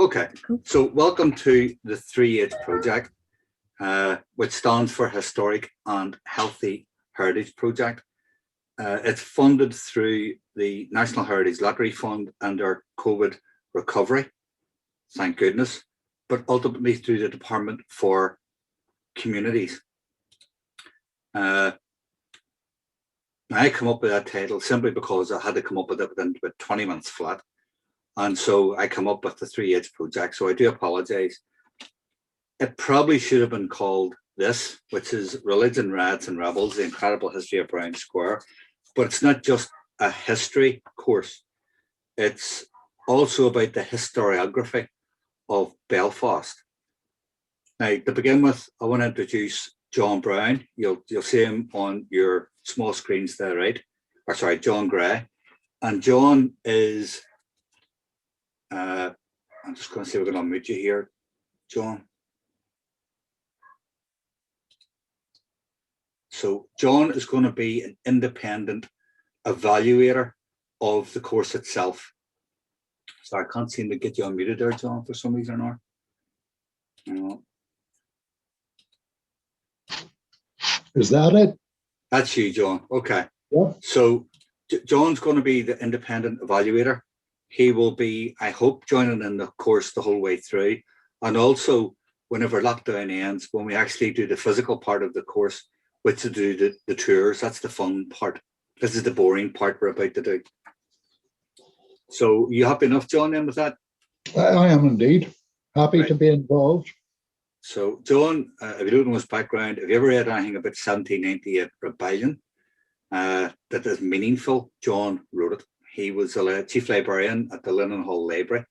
Okay, so welcome to the 3H Project, which stands for Historic and Healthy Heritage Project. It's funded through the National Heritage Lottery Fund and our COVID recovery, thank goodness, but ultimately through the Department for Communities. I come up with that title simply because I had to come up with it within about 20 months flat. And so I come up with the 3H Project. So I do apologize. It probably should have been called this, which is Religion, Riots and Rebels, the Incredible History of Brown Square. But it's not just a history course. It's also about the historiography of Belfast. Now, to begin with, I want to introduce John Brown. You'll see him on your small screens there, right? Or sorry, John Gray. And John is... I'm just going to see if we're going to unmute you here, John. So John is going to be an independent evaluator of the course itself. So I can't seem to get you unmuted there, John, for some reason or not. Is that it? That's you, John. Okay. Yeah. So John's going to be the independent evaluator. He will be, I hope, joining in the course the whole way through. And also, whenever lockdown ends, when we actually do the physical part of the course, which to do the tours, that's the fun part. This is the boring part we're about to do. So you happy enough, John, then with that? I am indeed. Happy to be involved. So John, if you don't know his background, have you ever read anything about 1798 rebellion that is meaningful? John wrote it. He was a chief librarian at the Linen Hall Library,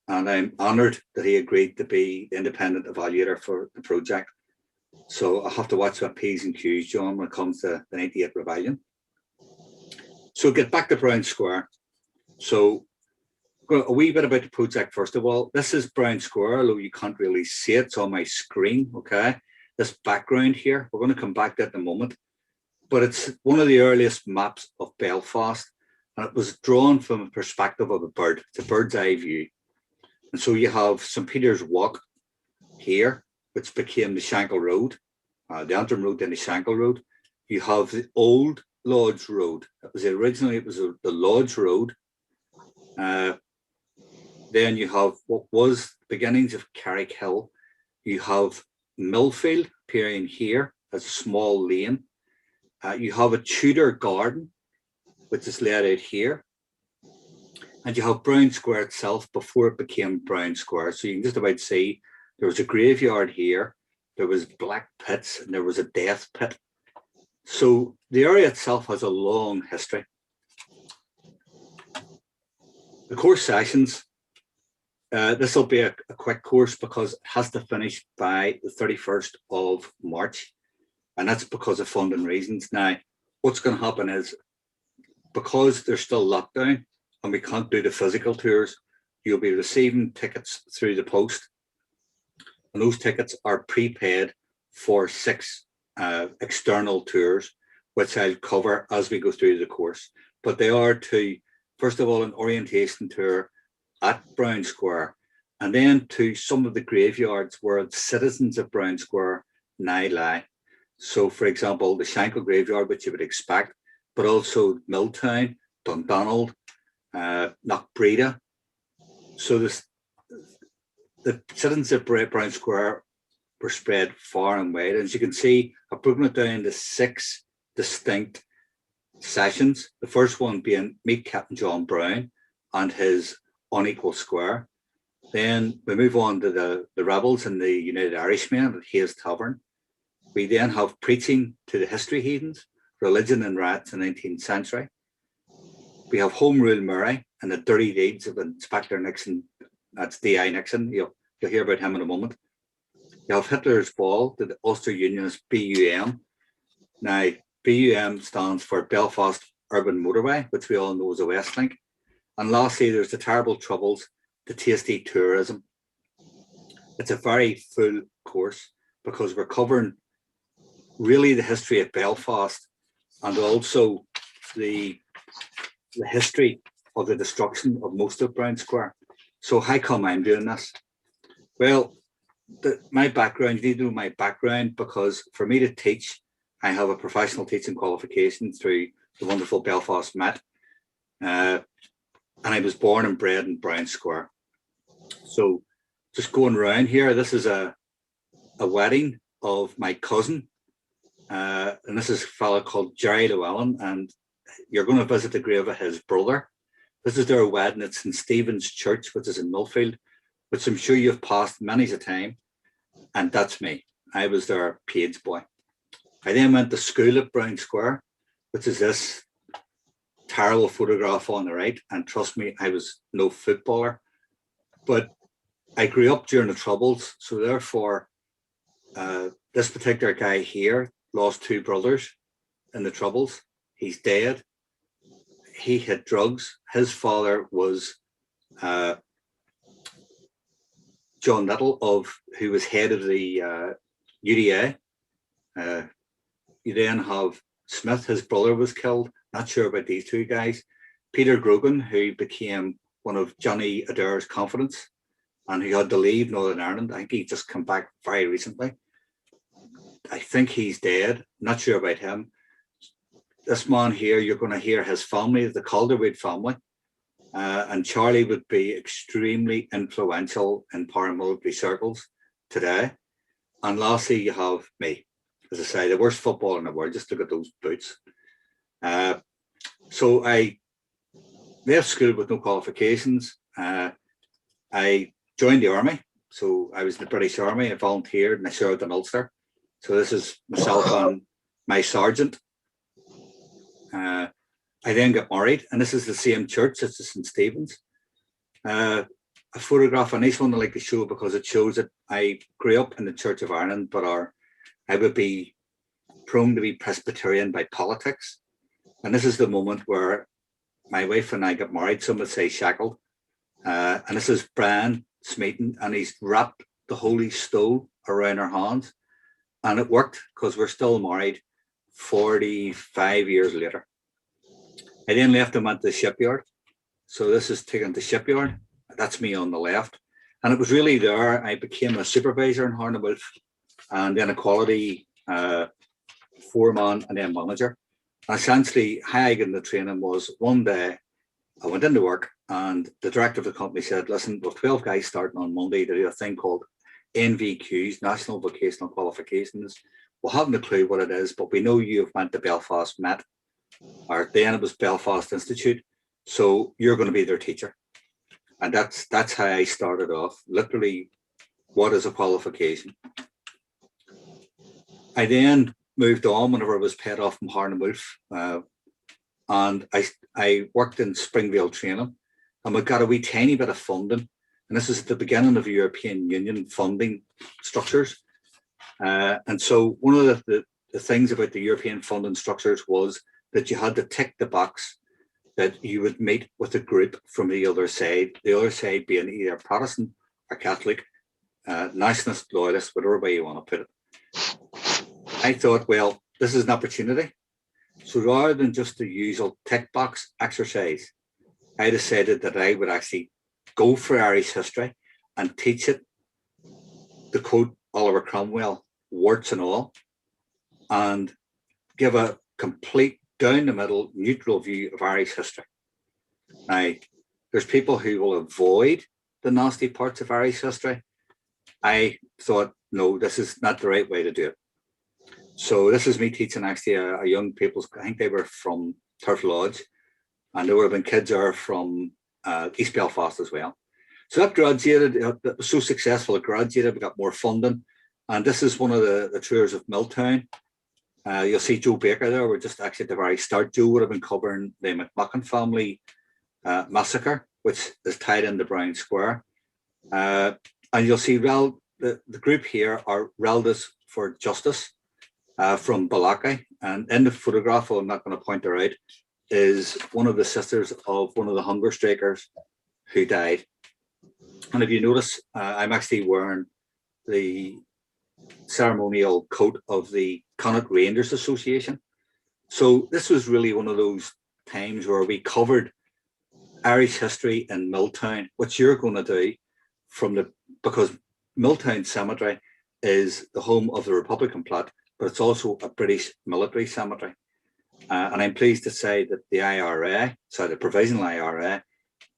and I'm honoured that he agreed to be the independent evaluator for the project. So I have to watch my P's and Q's, John, when it comes to the 98 rebellion. So get back to Brown Square. So a wee bit about the project, first of all. This is Brown Square, although you can't really see it. It's on my screen, okay? This background here, we're going to come back to it in a moment. But it's one of the earliest maps of Belfast. And it was drawn from a perspective of a bird. It's a bird's eye view. And so you have St. Peter's Walk here, which became the Shankill Road, the Antrim Road, then the Shankill Road. You have the old Lodge Road. Originally it was the Lodge Road. Then you have what was the beginnings of Carrick Hill. You have Millfield appearing here as a small lane. You have a Tudor garden, which is laid out here. And you have Brown Square itself before it became Brown Square. So you can just about see there was a graveyard here, there was black pits, and there was a death pit. So the area itself has a long history. The course sessions, this will be a quick course because it has to finish by the 31st of March. And that's because of funding reasons. Now, what's going to happen is, because there's still lockdown and we can't do the physical tours, you'll be receiving tickets through the post. And those tickets are prepaid for 6 external tours, which I'll cover as we go through the course. But they are to, first of all, an orientation tour at Brown Square, and then to some of the graveyards where citizens of Brown Square now lie. So, for example, the Shankill graveyard, which you would expect, but also Milltown, Dundonald, Knockbreda. So the citizens of Brown Square were spread far and wide. As you can see, I've broken it down into 6 distinct sessions. The first one being Meet Captain John Brown and his unequal square. Then we move on to the rebels and the United Irishmen at Hayes Tavern. We then have preaching to the history heathens, religion and riots in the 19th century. We have Home Rule Murray and the dirty deeds of Inspector Nixon. That's D.I. Nixon. You'll hear about him in a moment. You have Hitler's Ball to the Ulster Unionist BUM. Now, BUM stands for Belfast Urban Motorway, which we all know as a Westlink. And lastly, there's the Terrible Troubles, the Tasty Tourism. It's a very full course because we're covering really the history of Belfast and also the history of the destruction of most of Brown Square. So how come I'm doing this? Well, my background, you need to know my background, because for me to teach, I have a professional teaching qualification through the wonderful Belfast Met. And I was born and bred in Brown Square. So just going around here, this is a wedding of my cousin. And this is a fellow called Jerry Llewellyn, and you're going to visit the grave of his brother. This is their wedding. It's in Stephen's Church, which is in Millfield, which I'm sure you've passed many a time. And that's me. I was their page boy. I then went to school at Brown Square, which is this terrible photograph on the right. And trust me, I was no footballer, but I grew up during the Troubles. So therefore, this particular guy here lost two brothers in the Troubles. He's dead. He had drugs. His father was John Little, who was head of the UDA. You then have Smith, his brother was killed. Not sure about these two guys. Peter Grogan, who became one of Johnny Adair's confidants and who had to leave Northern Ireland. I think he just come back very recently. I think he's dead. Not sure about him. This man here, you're going to hear his family, the Calderwood family. And Charlie would be extremely influential in paramilitary circles today. And lastly, you have me. As I say, the worst footballer in the world. Just look at those boots. So I left school with no qualifications. I joined the army. So I was in the British Army. I volunteered and I served in Ulster. So this is myself and my sergeant. I then got married, and this is the same church. It's St. Stephen's. A photograph, a nice one I like to show because it shows that I grew up in the Church of Ireland, but I would be prone to be Presbyterian by politics. And this is the moment where my wife and I got married. Some would say shackled. And this is Brian Smeaton, and he's wrapped the holy stole around our hands. And it worked because we're still married 45 years later. I then left and went to the shipyard. So this is taken to shipyard. That's me on the left. And it was really there. I became a supervisor in Harnewolf, and then a quality foreman, and then manager. And essentially, how I got in the training was one day I went into work and the director of the company said, listen, we've 12 guys starting on Monday to do a thing called NVQs, National Vocational Qualifications. We haven't a clue what it is, but we know you've went to Belfast Met, or then it was Belfast Institute. So you're going to be their teacher. And that's how I started off. Literally, what is a qualification? I then moved on whenever I was paid off from Harnewolf, and I worked in Springvale training, and we got a wee tiny bit of funding. And this is at the beginning of European Union funding structures. And so one of the things about the European funding structures was that you had to tick the box that you would meet with a group from the other side being either Protestant or Catholic, nationalist, loyalist, whatever way you want to put it. I thought, well, this is an opportunity. So rather than just the usual tick box exercise, I decided that I would actually go for Irish history and teach it, to quote Oliver Cromwell, warts and all, and give a complete down the middle neutral view of Irish history. Now, there's people who will avoid the nasty parts of Irish history. I thought, no, this is not the right way to do it. So this is me teaching actually a young people, I think they were from Turf Lodge, and there would have been kids there from East Belfast as well. So that graduated, it was so successful, it graduated, we got more funding. And this is one of the tours of Milltown. You'll see Joe Baker there. We're just actually at the very start. Joe would have been covering the McMacken family massacre, which is tied into Brown Square. And you'll see the group here are Relatives for Justice from Balaki. And in the photograph, I'm not going to point her out, is one of the sisters of one of the hunger strikers who died. And if you notice, I'm actually wearing the ceremonial coat of the Connaught Rangers Association. So this was really one of those times where we covered Irish history in Milltown, what you're going to do because Milltown Cemetery is the home of the Republican plot, but it's also a British military cemetery. And I'm pleased to say that the Provisional IRA,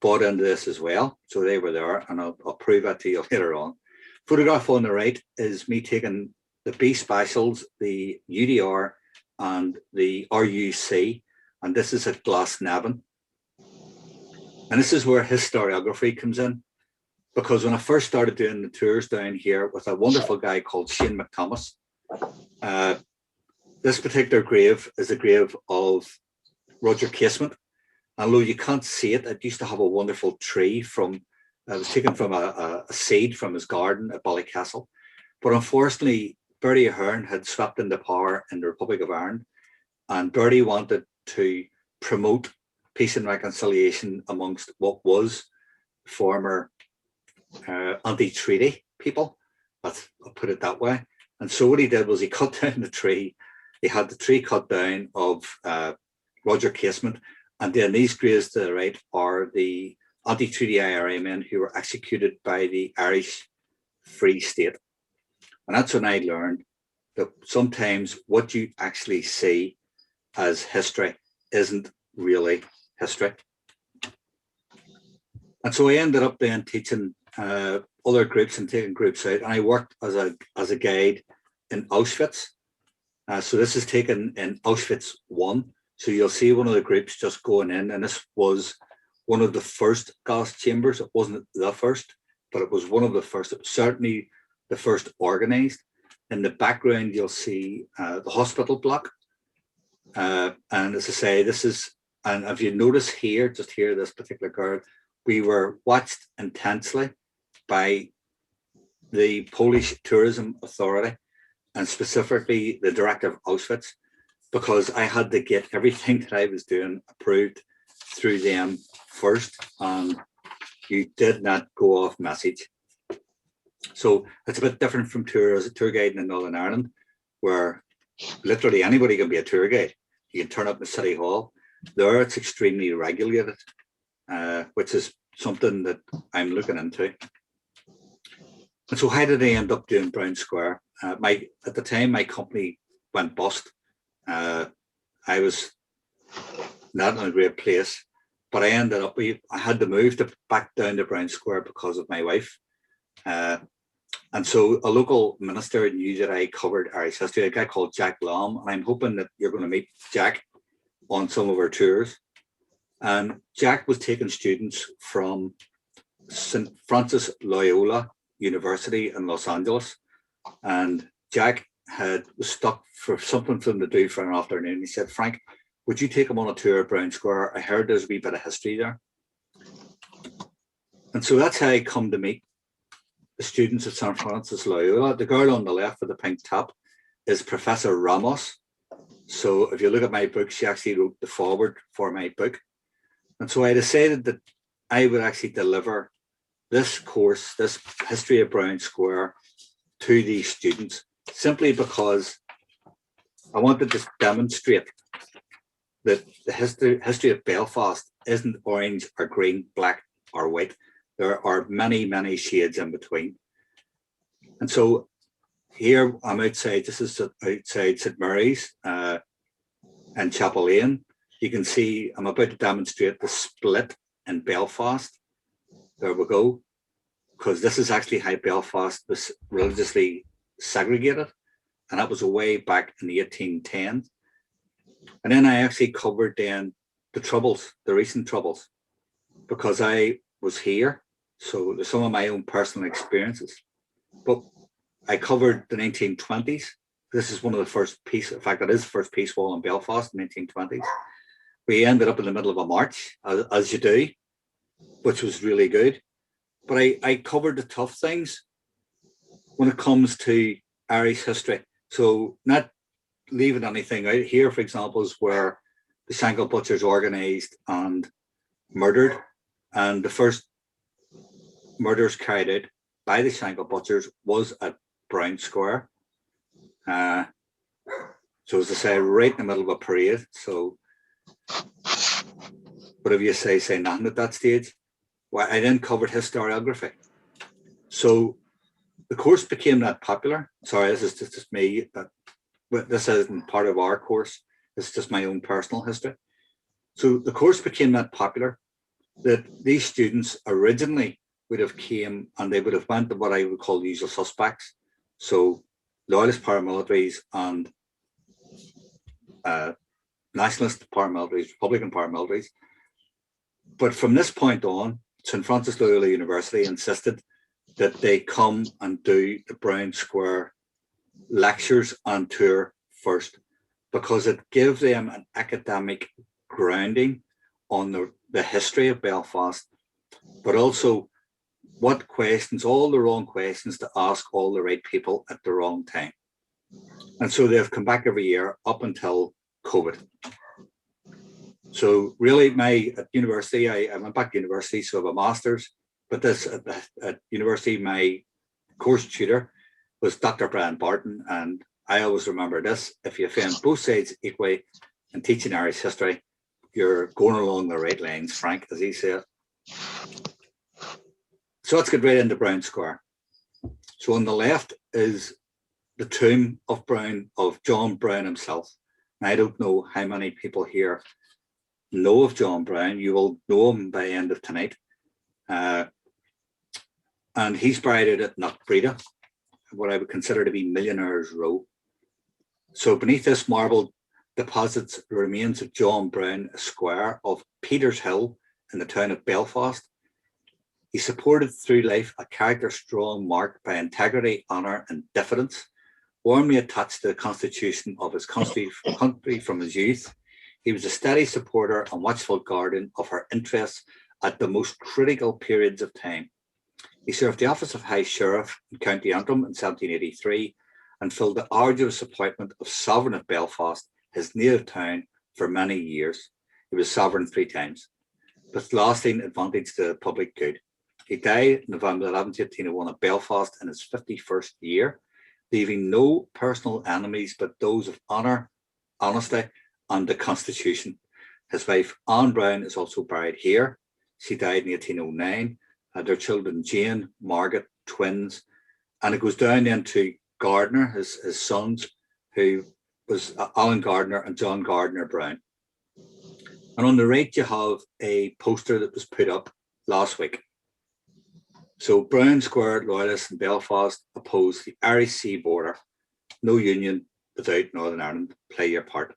bought into this as well. So they were there, and I'll prove that to you later on. Photograph on the right is me taking the B specials, the UDR and the RUC, and this is at Glasnevin. And this is where historiography comes in, because when I first started doing the tours down here with a wonderful guy called Shane McThomas, this particular grave is a grave of Roger Casement. Although you can't see it, it used to have a wonderful tree it was taken from a seed from his garden at Ballycastle. But unfortunately, Bertie Ahern had swept into power in the Republic of Ireland, and Bertie wanted to promote peace and reconciliation amongst what was former anti-treaty people. I'll put it that way. And so what he did was he cut down the tree. He had the tree cut down of Roger Casement. And then these graves to the right are the anti-treaty IRA men who were executed by the Irish Free State. And that's when I learned that sometimes what you actually see as history isn't really history. And so I ended up then teaching other groups and taking groups out. And I worked as a guide in Auschwitz. So this is taken in Auschwitz I. So you'll see one of the groups just going in, and this was one of the first gas chambers. It wasn't the first, but it was one of the first. It was certainly the first organized. In the background, you'll see the hospital block. And as I say, and if you notice here, just here, this particular girl, we were watched intensely by the Polish Tourism Authority, and specifically the director of Auschwitz, because I had to get everything that I was doing approved through them first, and you did not go off message. So it's a bit different from tour guiding in Northern Ireland, where literally anybody can be a tour guide. You can turn up in City Hall. There it's extremely regulated, which is something that I'm looking into. And so how did I end up doing Brown Square? At the time, my company went bust. I was not in a great place, but I ended up, I had to move back down to Brown Square because of my wife. And so a local minister knew that I covered Irish history, a guy called Jack Lom, and I'm hoping that you're going to meet Jack on some of our tours. And Jack was taking students from St. Francis Loyola University in Los Angeles, and Jack was stuck for something for them to do for an afternoon. He said, "Frank, would you take him on a tour of Brown Square? I heard there's a wee bit of history there." And so that's how I come to meet the students at St. Francis Loyola. The girl on the left with the pink top is Professor Ramos. So if you look at my book, she actually wrote the foreword for my book. And so I decided that I would actually deliver this course, this history of Brown Square, to these students, simply because I wanted to demonstrate that the history of Belfast isn't orange or green, black or white. There are many, many shades in between. And so here I'm outside, this is outside St. Mary's and Chapel Lane. You can see I'm about to demonstrate the split in Belfast. There we go. Because this is actually how Belfast was religiously segregated. And that was way back in the 1810s. And then I actually covered then the troubles, the recent troubles, because I was here. So there's some of my own personal experiences. But I covered the 1920s. This is one of the first peace, in fact, that is the first peace wall in Belfast in the 1920s. We ended up in the middle of a march, as you do, which was really good. But I covered the tough things when it comes to Irish history. So not leaving anything out. Here, for example, is where the Shankill Butchers organised and murdered. And the first murders carried out by the Shankill Butchers was at Brown Square. So as I say, right in the middle of a parade. So whatever you say nothing at that stage. Well, I then covered historiography. So the course became that popular. Sorry, this is just me. This isn't part of our course. This is just my own personal history. So the course became that popular that these students originally would have came and they would have went to what I would call the usual suspects. So loyalist paramilitaries and nationalist paramilitaries, Republican paramilitaries. But from this point on, St. Francis Loyola University insisted that they come and do the Brown Square lectures and tour first, because it gave them an academic grounding on the history of Belfast, but also what questions, all the wrong questions to ask all the right people at the wrong time. And so they've come back every year up until COVID. So really at university, I went back to university, so I have a master's, but this at university, my course tutor was Dr. Brian Barton. And I always remember this: if you offend both sides equally in teaching Irish history, you're going along the right lines, Frank, as he said. So let's get right into Brown Square. So on the left is the tomb of John Brown himself. And I don't know how many people here know of John Brown. You will know him by the end of tonight. And he's buried at Knockbreda, what I would consider to be Millionaires Row. So beneath this marble deposits the remains of John Brown, a squire of Peters Hill in the town of Belfast. He supported through life a character strong, marked by integrity, honour and diffidence, warmly attached to the constitution of his country from his youth. He was a steady supporter and watchful guardian of her interests at the most critical periods of time. He served the office of High Sheriff in County Antrim in 1783 and filled the arduous appointment of Sovereign of Belfast, his native town, for many years. He was sovereign 3 times, with lasting advantage to the public good. He died November 11, 1801 at Belfast in his 51st year, leaving no personal enemies but those of honour, honesty and the Constitution. His wife Anne Brown is also buried here. She died in 1809. Their children Jane, Margaret, twins, and it goes down then to Gardner, his sons, who was Alan Gardner and John Gardner Brown. And on the right you have a poster that was put up last week. So Brown Square loyalists in Belfast oppose the Irish Sea border. No union without Northern Ireland. Play your part.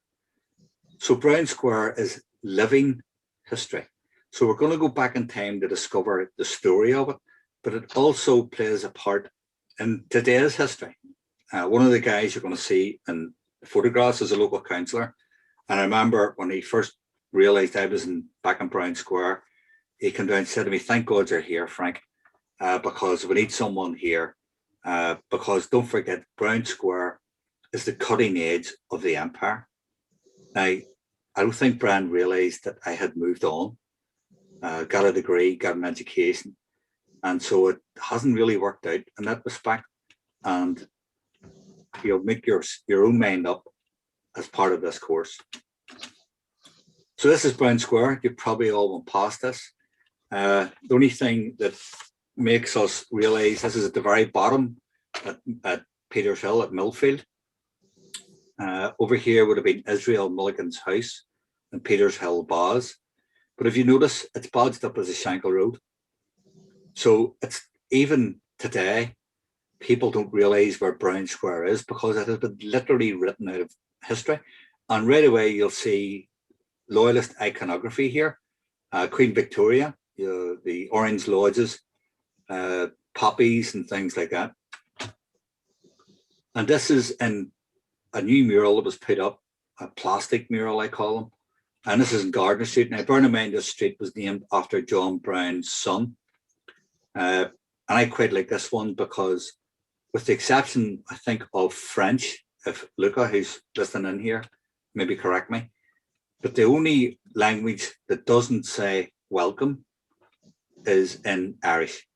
So Brown Square is living history. So we're going to go back in time to discover the story of it, but it also plays a part in today's history. One of the guys you're going to see in photographs is a local councillor. And I remember when he first realised I was back in Brown Square, he came down and said to me, "Thank God you're here, Frank, because we need someone here. Because don't forget, Brown Square is the cutting edge of the empire." Now, I don't think Brian realised that I had moved on. Got a degree, got an education, and so it hasn't really worked out in that respect. And you'll make your own mind up as part of this course. So this is Brown Square. You probably all went past this. The only thing that makes us realise this is at the very bottom at Peters Hill at Millfield. Over here would have been Israel Mulligan's house and Peters Hill Bars. But if you notice, it's badged up as a Shankill Road. So it's even today, people don't realise where Brown Square is because it has been literally written out of history. And right away, you'll see loyalist iconography here. Queen Victoria, the orange lodges, poppies and things like that. And this is in a new mural that was put up, a plastic mural, I call them. And this is in Gardner Street. Now, bear in mind, this street was named after John Brown's son. And I quite like this one because, with the exception, I think, of French, if Luca, who's listening in here, maybe correct me, but the only language that doesn't say welcome is in Irish.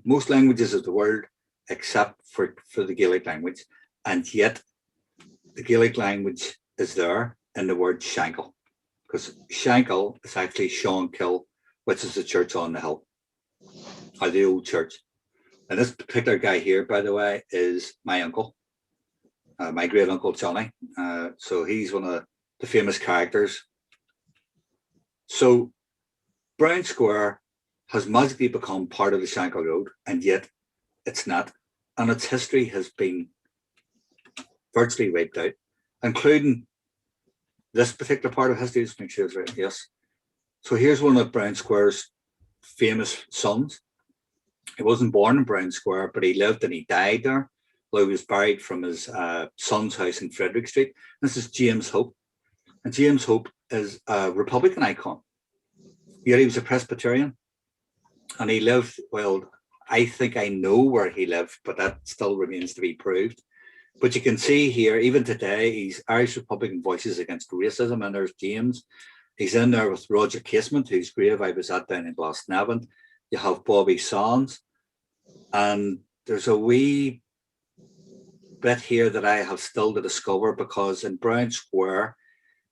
Most languages of the world, except for the Gaelic language, and yet the Gaelic language is there in the word Shankill. because Shankill is actually Seankill, which is the church on the hill, or the old church. And this particular guy here, by the way, is my uncle, my great uncle Johnny. So he's one of the famous characters. So Brown Square has magically become part of the Shankill Road, and yet it's not. And its history has been virtually wiped out, including this particular part of history. Just make sure it's right. Yes. So here's one of Brown Square's famous sons. He wasn't born in Brown Square, but he lived and he died there. Well, he was buried from his son's house in Frederick Street. This is James Hope. And James Hope is a Republican icon. Yet he was a Presbyterian. And he lived, well, I think I know where he lived, but that still remains to be proved. But you can see here, even today, he's Irish Republican Voices Against Racism, and there's James. He's in there with Roger Casement, whose grave I was at down in Glasnevin. You have Bobby Sands, and there's a wee bit here that I have still to discover, because in Brown Square,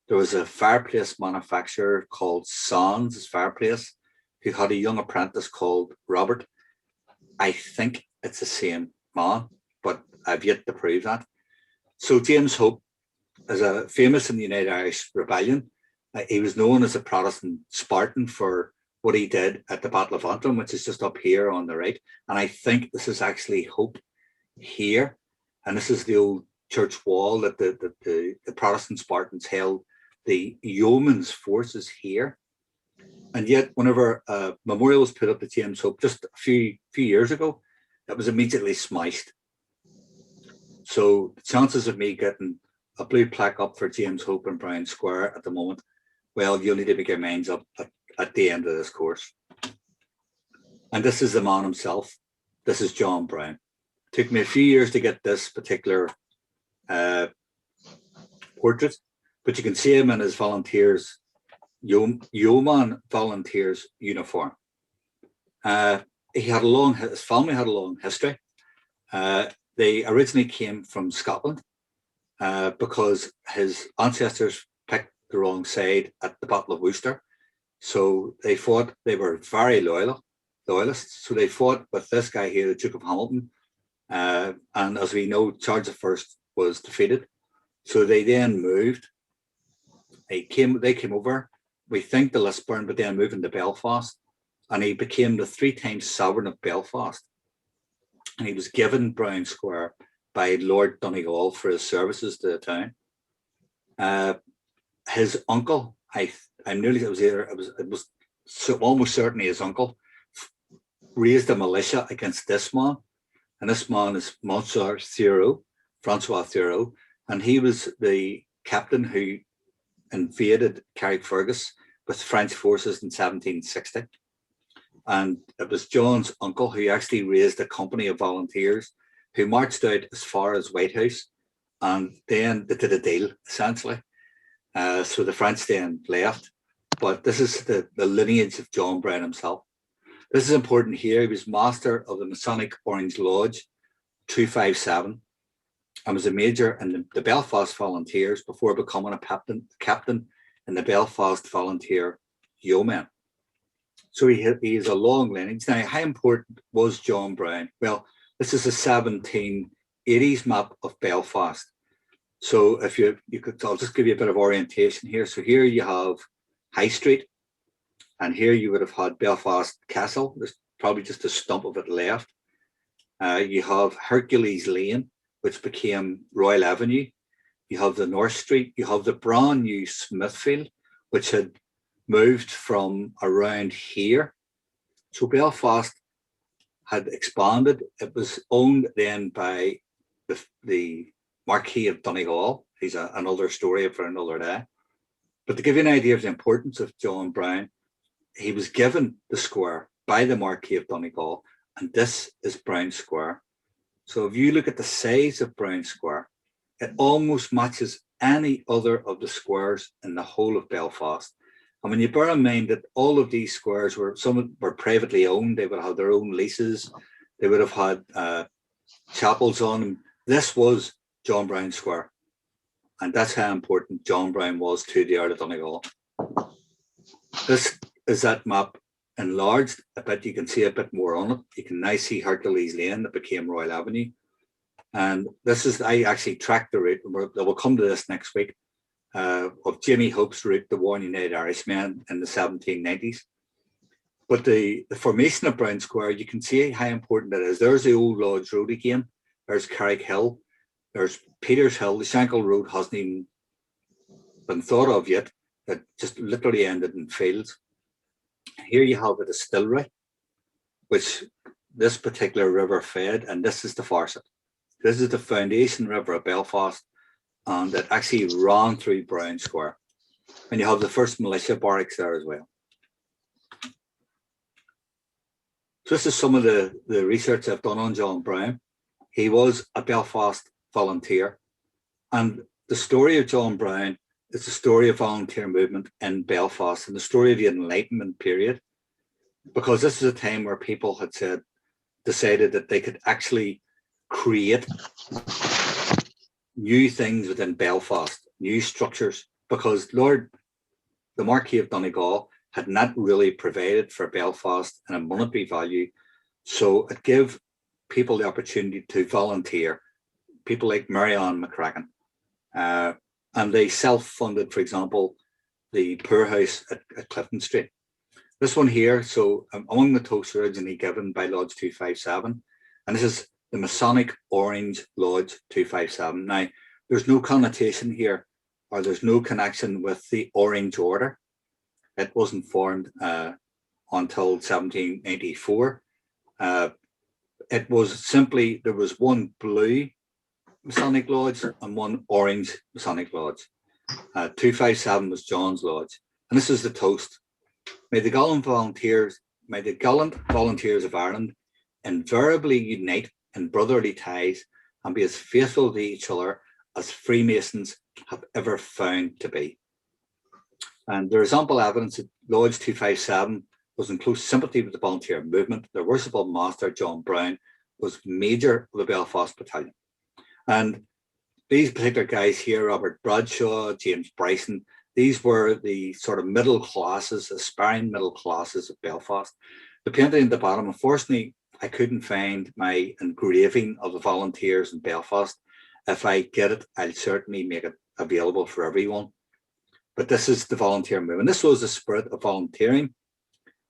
there was a fireplace manufacturer called Sands' Fireplace, who had a young apprentice called Robert. I think it's the same man, but I've yet to prove that. So James Hope is famous in the United Irish Rebellion. He was known as a Protestant Spartan for what he did at the Battle of Antrim, which is just up here on the right. And I think this is actually Hope here. And this is the old church wall that the Protestant Spartans held the yeoman's forces here. And yet, whenever a memorial was put up to James Hope just a few years ago, it was immediately smashed. So the chances of me getting a blue plaque up for James Hope in Brown Square at the moment, well, you'll need to make your minds up at the end of this course. And this is the man himself. This is John Brown. It took me a few years to get this particular portrait, but you can see him in his volunteers, yeoman volunteers uniform. His family had a long history. They originally came from Scotland because his ancestors picked the wrong side at the Battle of Worcester. So they fought, they were very loyalists. So they fought with this guy here, the Duke of Hamilton. And as we know, Charles I was defeated. So they then moved. They came over, we think to Lisburn, but then moved into Belfast. And he became the 3 times sovereign of Belfast. And he was given Brown Square by Lord Donegal for his services to the town. His uncle, it was almost certainly his uncle, raised a militia against this man. And this man is Monsieur Thiroux, Francois Thiroux. And he was the captain who invaded Carrickfergus with French forces in 1760. And it was John's uncle who actually raised a company of volunteers who marched out as far as Whitehouse, and then they did a deal, essentially. So the French then left. But this is the lineage of John Brown himself. This is important here. He was master of the Masonic Orange Lodge 257 and was a major in the Belfast Volunteers before becoming a captain in the Belfast Volunteer Yeomen. So he is a long lineage. Now, how important was John Brown? Well, this is a 1780s map of Belfast. So if you could, I'll just give you a bit of orientation here. So here you have High Street, and here you would have had Belfast Castle. There's probably just a stump of it left. You have Hercules Lane, which became Royal Avenue. You have the North Street. You have the brand new Smithfield, which had moved from around here. So Belfast had expanded. It was owned then by the Marquis of Donegal. He's another story for another day. But to give you an idea of the importance of John Brown, he was given the square by the Marquis of Donegal, and this is Brown Square. So if you look at the size of Brown Square, it almost matches any other of the squares in the whole of Belfast. And when you bear in mind that all of these squares some were privately owned, they would have their own leases, they would have had chapels on them. This was John Brown Square. And that's how important John Brown was to the Earl of Donegal. This is that map enlarged a bit. You can see a bit more on it. You can now see Hercules Lane that became Royal Avenue. And this is, I actually tracked the route, we'll come to this next week, of Jimmy Hope's route, the War United Irishmen in the 1790s. But the formation of Brown Square, you can see how important it is. There's the old Lodge Road again. There's Carrick Hill. There's Peters Hill. The Shankill Road hasn't even been thought of yet. It just literally ended in fields. Here you have a distillery, which this particular river fed, and this is the Farset. This is the foundation river of Belfast, and it actually ran through Brown Square. And you have the first militia barracks there as well. So this is some of the research I've done on John Brown. He was a Belfast volunteer, and the story of John Brown is the story of volunteer movement in Belfast and the story of the Enlightenment period, because this is a time where people had decided that they could actually create new things within Belfast, new structures, because the Marquis of Donegal had not really provided for Belfast in a monetary value. So it gave people the opportunity to volunteer, people like Marianne McCracken. And they self-funded, for example, the poorhouse at Clifton Street. This one here, so among the toasts originally given by Lodge 257, and this is the Masonic Orange Lodge 257. Now, there's no connotation here, or there's no connection with the Orange Order. It wasn't formed until 1784. It was simply, there was one blue Masonic Lodge and one orange Masonic Lodge. 257 was John's Lodge. And this is the toast. May the gallant volunteers of Ireland invariably unite in brotherly ties and be as faithful to each other as Freemasons have ever found to be. And there is ample evidence that Lodge 257 was in close sympathy with the volunteer movement. Their worshipful master, John Brown, was major of the Belfast Battalion. And these particular guys here, Robert Bradshaw, James Bryson, these were the sort of middle classes, aspiring middle classes of Belfast. The painting at the bottom, unfortunately, I couldn't find my engraving of the volunteers in Belfast. If I get it, I'll certainly make it available for everyone. But this is the volunteer movement. This was the spirit of volunteering.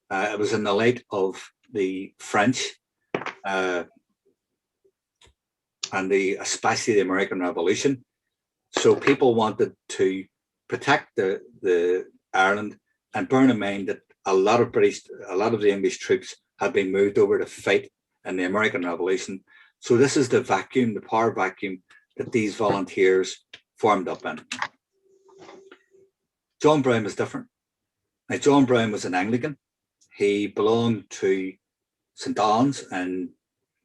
It was in the light of the French and especially the American Revolution. So people wanted to protect the Ireland, and bearing in mind that a lot of the English troops had been moved over to fight in the American Revolution. So this is the vacuum, the power vacuum that these volunteers formed up in. John Brown was different. Now, John Brown was an Anglican. He belonged to St. Anne's, and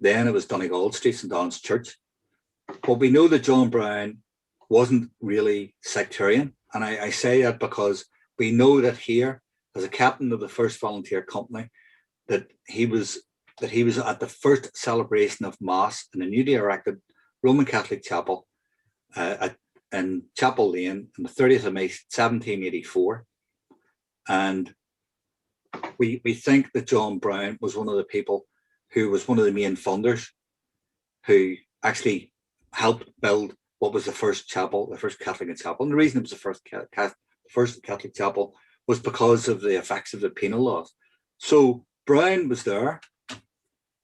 then it was Donegal Street, St. Anne's Church. But we know that John Brown wasn't really sectarian. And I say that because we know that here, as a captain of the first volunteer company, that he was at the first celebration of Mass in the newly erected Roman Catholic chapel in Chapel Lane on the 30th of May, 1784. And we think that John Brown was one of the people who was one of the main funders, who actually helped build what was the first chapel, the first Catholic chapel. And the reason it was the first Catholic chapel was because of the effects of the penal laws. So Brown was there.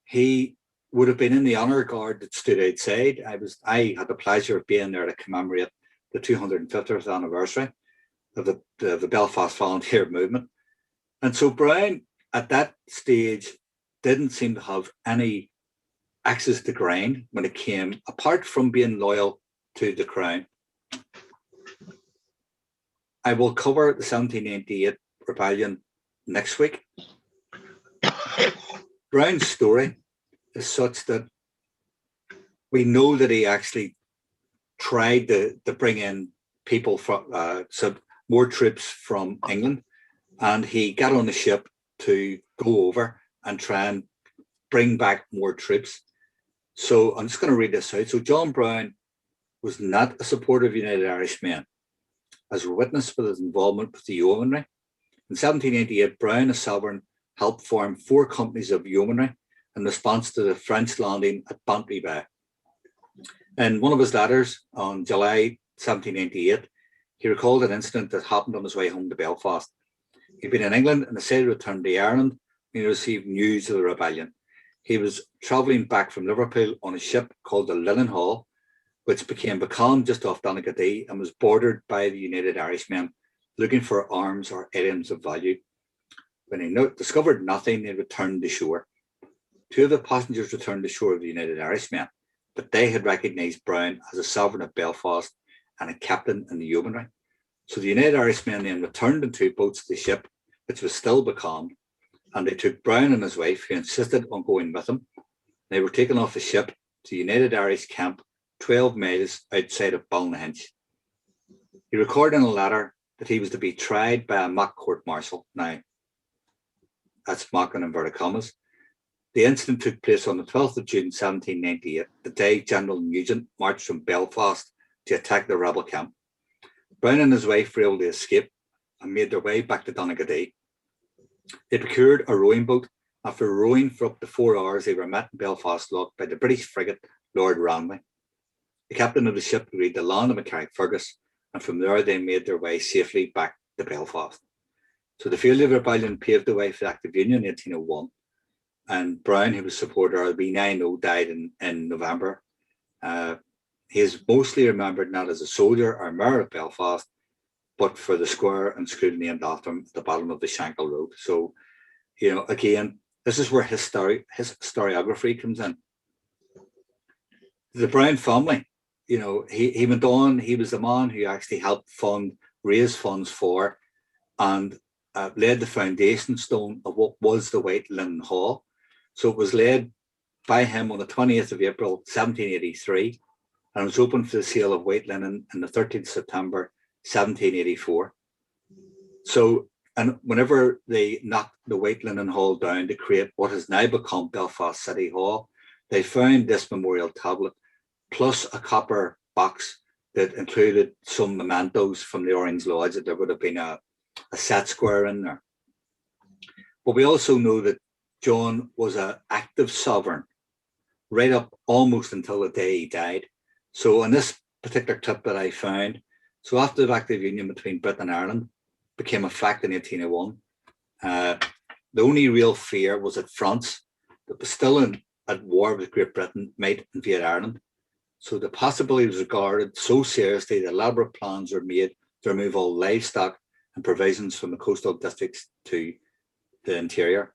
He would have been in the honour guard that stood outside. I had the pleasure of being there to commemorate the 250th anniversary of the Belfast volunteer movement. And so Brown at that stage didn't seem to have any access to grind when it came, apart from being loyal to the crown. I will cover the 1798 rebellion next week. Brown's story is such that we know that he actually tried to bring in people from more troops from England, and he got on the ship to go over and try and bring back more troops. So I'm just going to read this out. So John Brown was not a supporter of United Irishmen. as witnessed with his involvement with the yeomanry. In 1788, Brown, as sovereign, helped form 4 companies of yeomanry in response to the French landing at Bantry Bay. In one of his letters on July 1788, he recalled an incident that happened on his way home to Belfast. He'd been in England and decided to return to Ireland when he received news of the rebellion. He was travelling back from Liverpool on a ship called the Linen Hall, which became becalmed just off Donaghadee and was boarded by the United Irishmen looking for arms or items of value. When he discovered nothing, he returned to shore. 2 of the passengers returned to shore of the United Irishmen, but they had recognised Brown as a sovereign of Belfast and a captain in the yeomanry. So the United Irishmen then returned in 2 boats to the ship, which was still becalmed, and they took Brown and his wife, who insisted on going with them. They were taken off the ship to the United Irish camp 12 miles outside of Balnahinch. He recorded in a letter that he was to be tried by a mock court-martial. Now, that's mock in inverted commas. The incident took place on the 12th of June 1798, the day General Nugent marched from Belfast to attack the rebel camp. Brown and his wife were able to escape and made their way back to Donaghadee. They procured a rowing boat. After rowing for up to 4 hours, they were met in Belfast Lough by the British frigate Lord Ranelagh. The captain of the ship agreed to land at Carrickfergus, and from there they made their way safely back to Belfast. So the field of rebellion paved the way for the Act of Union in 1801, and Brown, who was a supporter of the B9O, died in November. He is mostly remembered not as a soldier or mayor of Belfast, but for the square and school named after him at the bottom of the Shankill Road. So, you know, again, this is where his historiography comes in. The Brown family, you know, he went on, he was the man who actually helped raise funds for and laid the foundation stone of what was the White Linen Hall. So it was laid by him on the 20th of April, 1783, and it was opened for the sale of white linen on the 13th of September, 1784. So, and whenever they knocked the White Linen Hall down to create what has now become Belfast City Hall, they found this memorial tablet plus a copper box that included some mementos from the Orange Lodge, that there would have been a set square in there. But we also know that John was an active sovereign right up almost until the day he died. So in this particular tip that I found, so after the Act of Union between Britain and Ireland became a fact in 1801, the only real fear was that France, that was still at war with Great Britain, might invade Ireland. So the possibility was regarded so seriously that elaborate plans were made to remove all livestock and provisions from the coastal districts to the interior.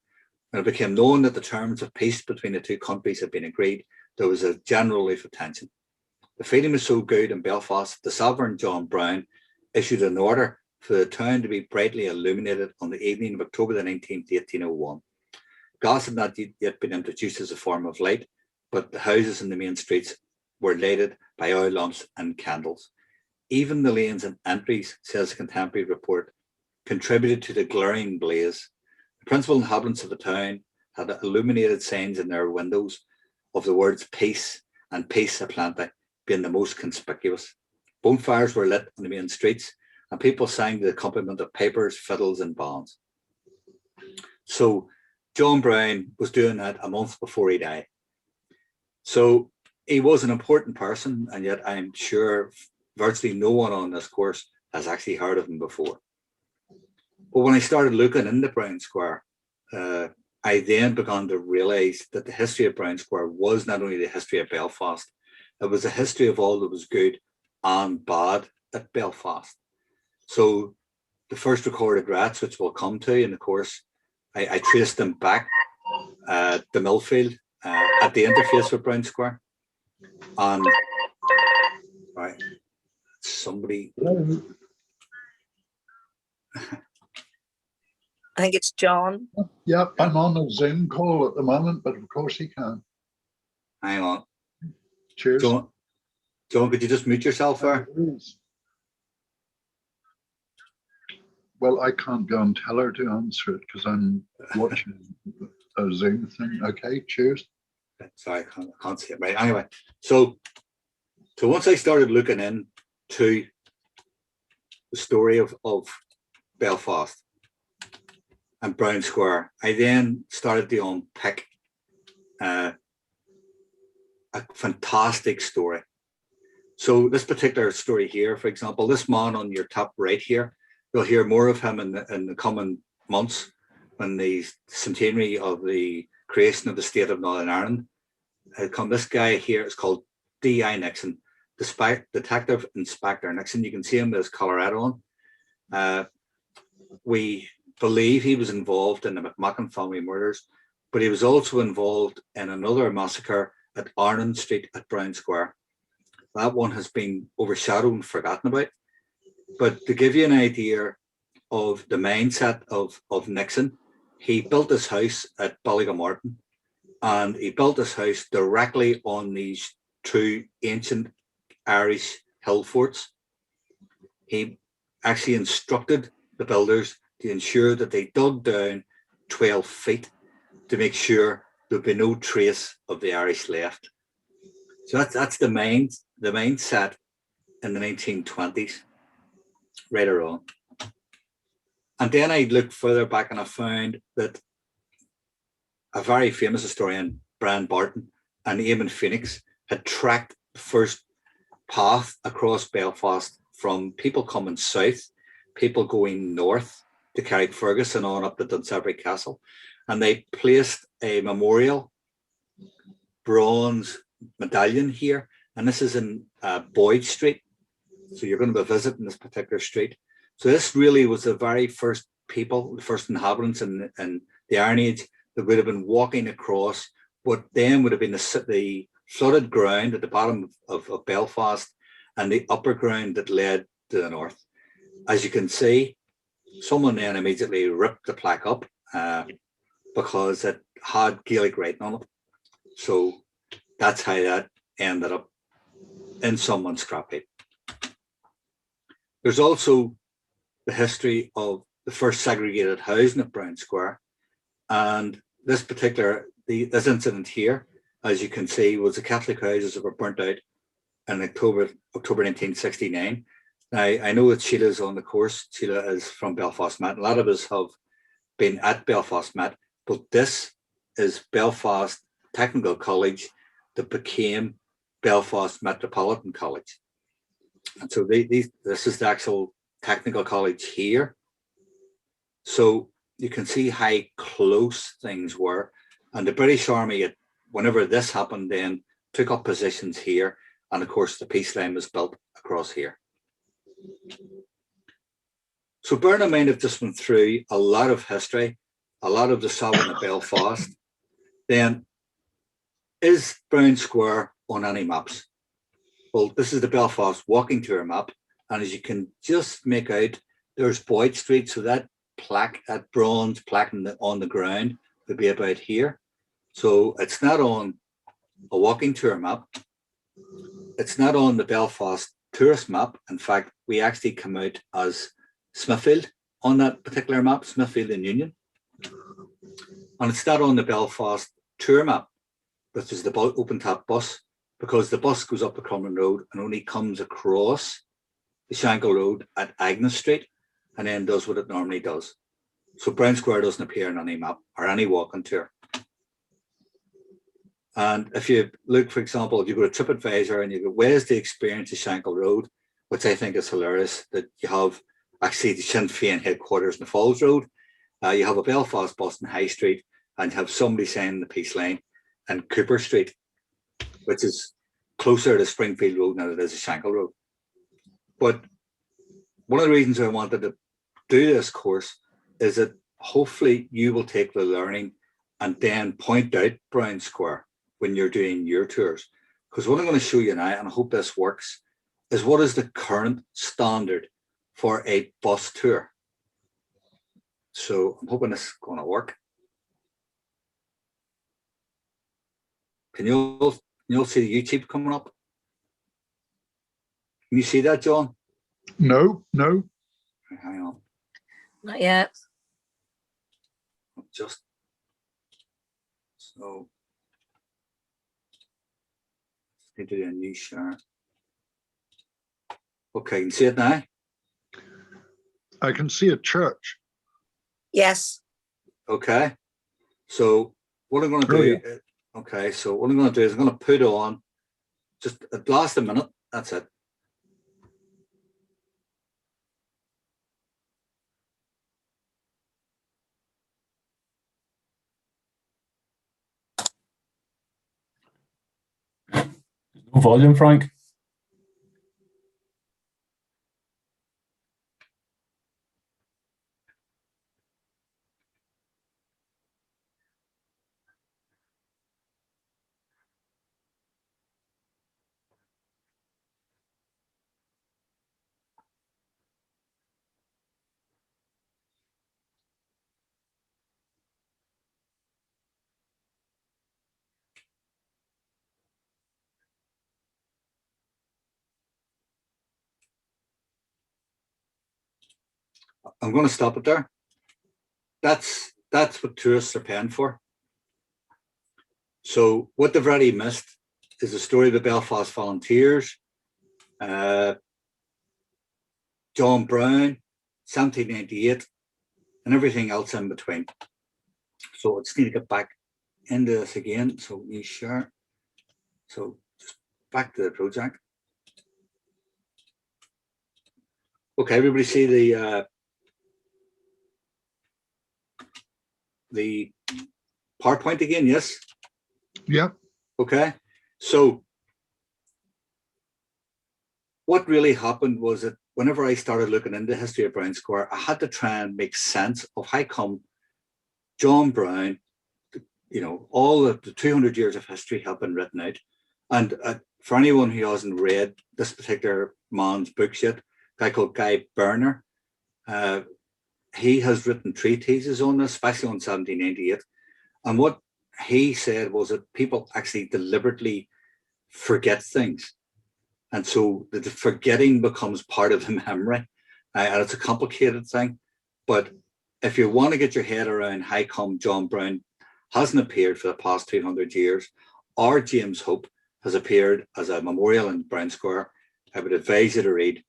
When it became known that the terms of peace between the 2 countries had been agreed, there was a general relief of tension. The feeling was so good in Belfast, the sovereign John Brown issued an order for the town to be brightly illuminated on the evening of October the 19th, 1801. Gas had not yet been introduced as a form of light, but the houses in the main streets were lighted by oil lamps and candles. Even the lanes and entries, says a contemporary report, contributed to the glaring blaze. The principal inhabitants of the town had illuminated signs in their windows of the words peace and peace aplenty being the most conspicuous. Bonfires were lit on the main streets, and people sang the accompaniment of pipers, fiddles, and bands. So John Brown was doing that a month before he died. So he was an important person, and yet I'm sure virtually no one on this course has actually heard of him before. But when I started looking into Brown Square, I then began to realise that the history of Brown Square was not only the history of Belfast, it was a history of all that was good and bad at Belfast. So the first recorded rats, which we'll come to in the course, I traced them back to Millfield at the interface with Brown Square. And right, somebody. I think it's John. Yep, I'm on a Zoom call at the moment, but of course he can. Hang on. Cheers. John, could you just mute yourself there? Well, I can't go and tell her to answer it because I'm watching a Zoom thing. Okay, cheers. Sorry, I can't see it. Right. Anyway, so once I started looking into the story of Belfast and Brown Square, I then started to unpick a fantastic story. So this particular story here, for example, this man on your top right here, you'll hear more of him in the coming months when the centenary of the creation of the state of Northern Ireland come. This guy here is called D.I. Nixon, Detective Inspector Nixon. You can see him with his Colorado on. We believe he was involved in the McMacken family murders, but he was also involved in another massacre at Arnon Street at Brown Square. That one has been overshadowed and forgotten about. But to give you an idea of the mindset of Nixon, he built his house at Ballygamartin, and he built his house directly on these two ancient Irish hill forts. He actually instructed the builders to ensure that they dug down 12 feet to make sure there'd be no trace of the Irish left. So that's the mindset in the 1920s, right or wrong. And then I looked further back and I found that a very famous historian, Brian Barton, and Eamon Phoenix had tracked the first path across Belfast from people coming south, people going north to Carrickfergus and on up to Dunsevry Castle. And they placed a memorial bronze medallion here. And this is in Boyd Street. So you're going to be visiting this particular street. So this really was the very first people, the first inhabitants in the Iron Age that would have been walking across what then would have been the flooded ground at the bottom of Belfast and the upper ground that led to the north. As you can see, someone then immediately ripped the plaque up because it had Gaelic writing on it. So that's how that ended up in someone's scrap heap. There's also the history of the first segregated housing at Brown Square. And this incident here, as you can see, was the Catholic houses that were burnt out in October 1969. Now, I know that Sheila's on the course. Sheila is from Belfast Met. A lot of us have been at Belfast Met, but this is Belfast Technical College that became Belfast Metropolitan College. And so this is the actual technical college here. So you can see how close things were. And the British Army, whenever this happened, then took up positions here. And of course, the peace line was built across here. So bearing in mind, I've just went through a lot of history, a lot of the Sovereign of Belfast. Then, is Brown Square on any maps? Well, this is the Belfast walking tour map. And as you can just make out, there's Boyd Street. So that plaque, that bronze plaque on the ground would be about here. So it's not on a walking tour map. It's not on the Belfast tourist map. In fact, we actually come out as Smithfield on that particular map, Smithfield and Union. And it's not on the Belfast tour map, which is the open top bus, because the bus goes up the Crumlin Road and only comes across the Shankill Road at Agnes Street and then does what it normally does. So Brown Square doesn't appear on any map or any walking tour. And if you look, for example, if you go to TripAdvisor and you go, where's the experience of Shankill Road, which I think is hilarious, that you have actually the Sinn Féin headquarters in the Falls Road, you have a Belfast bus in High Street, and you have somebody saying the Peace Line and Cooper Street, which is closer to Springfield Road than it is to Shankill Road. But one of the reasons I wanted to do this course is that hopefully you will take the learning and then point out Brown Square when you're doing your tours. Because what I'm going to show you now, and I hope this works, is what is the current standard for a bus tour. So I'm hoping this is going to work. Can you all see the YouTube coming up? Can you see that, John? No. Hang on. Not yet. Just so need to do a new share. Okay, you can see it now. I can see a church. Yes. Okay. So what I'm going to do, okay, so what I'm going to do is I'm going to put on just it lasts a minute. That's it. No volume, Frank. I'm going to stop it there. That's what tourists are paying for. So what they've already missed is the story of the Belfast Volunteers, John Brown, 1798, and everything else in between. So I just need to get back into this again. So we share. So just back to the project. Okay, everybody see the PowerPoint again? Yes. Yeah. Okay. So what really happened was that whenever I started looking into the history of Brown Square, I had to try and make sense of how come John Brown, you know, all the 200 years of history have been written out. And for anyone who hasn't read this particular man's books yet, a guy called Guy Berner, he has written treatises on this, especially on 1798. And what he said was that people actually deliberately forget things. And so the forgetting becomes part of the memory. And it's a complicated thing. But if you want to get your head around how come John Brown hasn't appeared for the past 200 years, or James Hope has appeared as a memorial in Brown Square, I would advise you to read,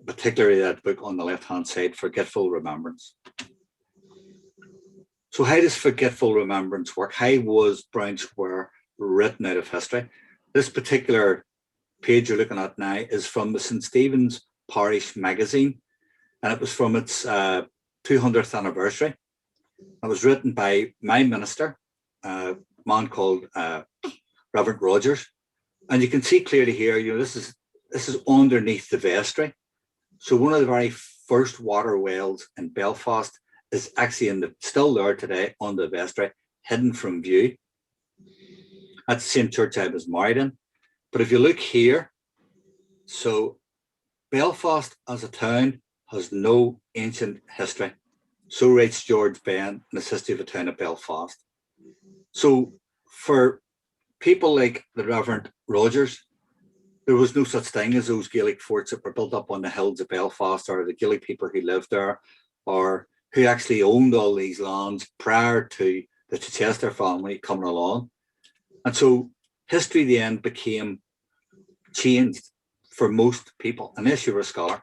particularly that book on the left-hand side, Forgetful Remembrance. So how does Forgetful Remembrance work? How was Brown Square written out of history? This particular page you're looking at now is from the St. Stephen's Parish magazine, and it was from its 200th anniversary. It was written by my minister, a man called Reverend Rogers, and you can see clearly here, you know, this is underneath the vestry. So one of the very first water wells in Belfast is actually still there today on the vestry, hidden from view. That's the same church I was married in. But if you look here, so Belfast as a town has no ancient history. So writes George Benn in his History of the Town of Belfast. So for people like the Reverend Rogers, there was no such thing as those Gaelic forts that were built up on the hills of Belfast, or the Gaelic people who lived there, or who actually owned all these lands prior to the Chichester family coming along. And so history then became changed for most people, unless you were a scholar.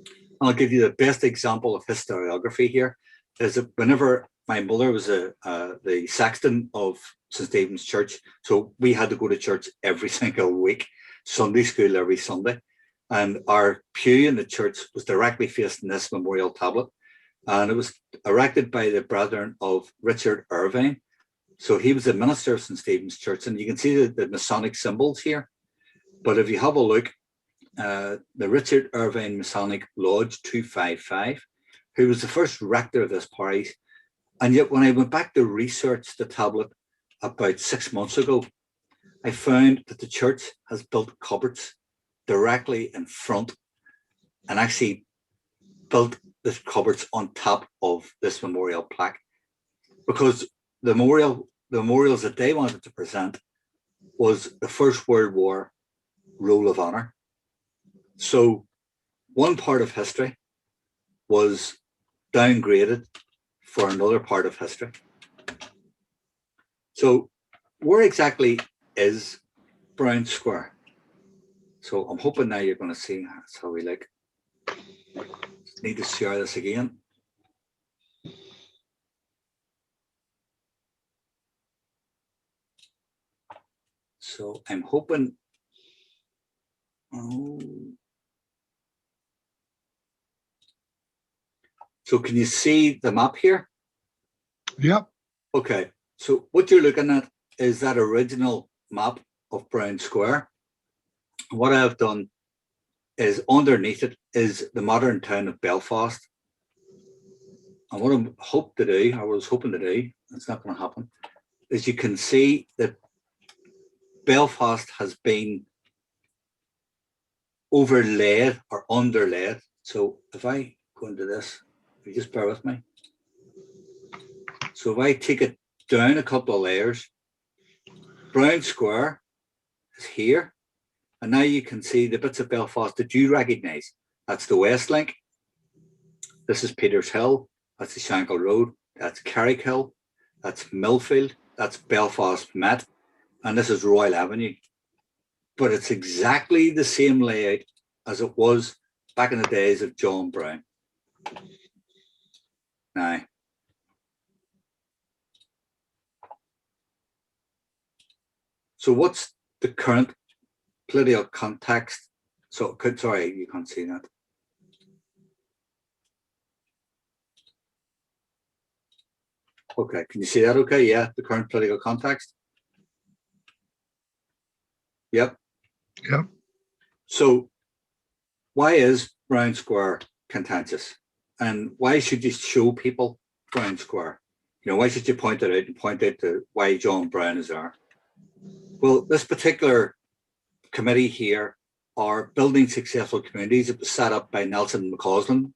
And I'll give you the best example of historiography here, is that whenever my mother was the sexton of St. Stephen's Church, so we had to go to church every single week, Sunday school every Sunday, and our pew in the church was directly facing this memorial tablet, and it was erected by the brethren of Richard Irvine. So he was the minister of St. Stephen's Church, and you can see the Masonic symbols here. But if you have a look, the Richard Irvine Masonic Lodge 255, who was the first rector of this parish, and yet when I went back to research the tablet about 6 months ago, I found that the church has built cupboards directly in front, and actually built the cupboards on top of this memorial plaque, because the memorials that they wanted to present was the First World War Roll of Honor. So one part of history was downgraded for another part of history. So where exactly is Brown Square? So I'm hoping now you're going to see how we like. need to share this again. So I'm hoping, oh. So can you see the map here? Yep. Okay, so what you're looking at is that original map of Brown Square. What I've done is underneath it is the modern town of Belfast. And what I hope to do, I was hoping to do, it's not going to happen, is you can see that Belfast has been overlaid or underlaid. So if I go into this, if you just bear with me. So if I take it down a couple of layers, Brown Square is here. And now you can see the bits of Belfast that you recognise. That's the West Link. This is Peters Hill. That's the Shankill Road. That's Carrickhill. That's Millfield. That's Belfast Met. And this is Royal Avenue. But it's exactly the same layout as it was back in the days of John Brown. Now, so what's the current political context? So, sorry, you can't see that. Okay, can you see that okay? Yeah, the current political context. Yep. Yep. So why is Brown Square contentious? And why should you show people Brown Square? You know, why should you point it out and point out to why John Brown is there? Well, this particular committee here are Building Successful Communities. It was set up by Nelson McCausland.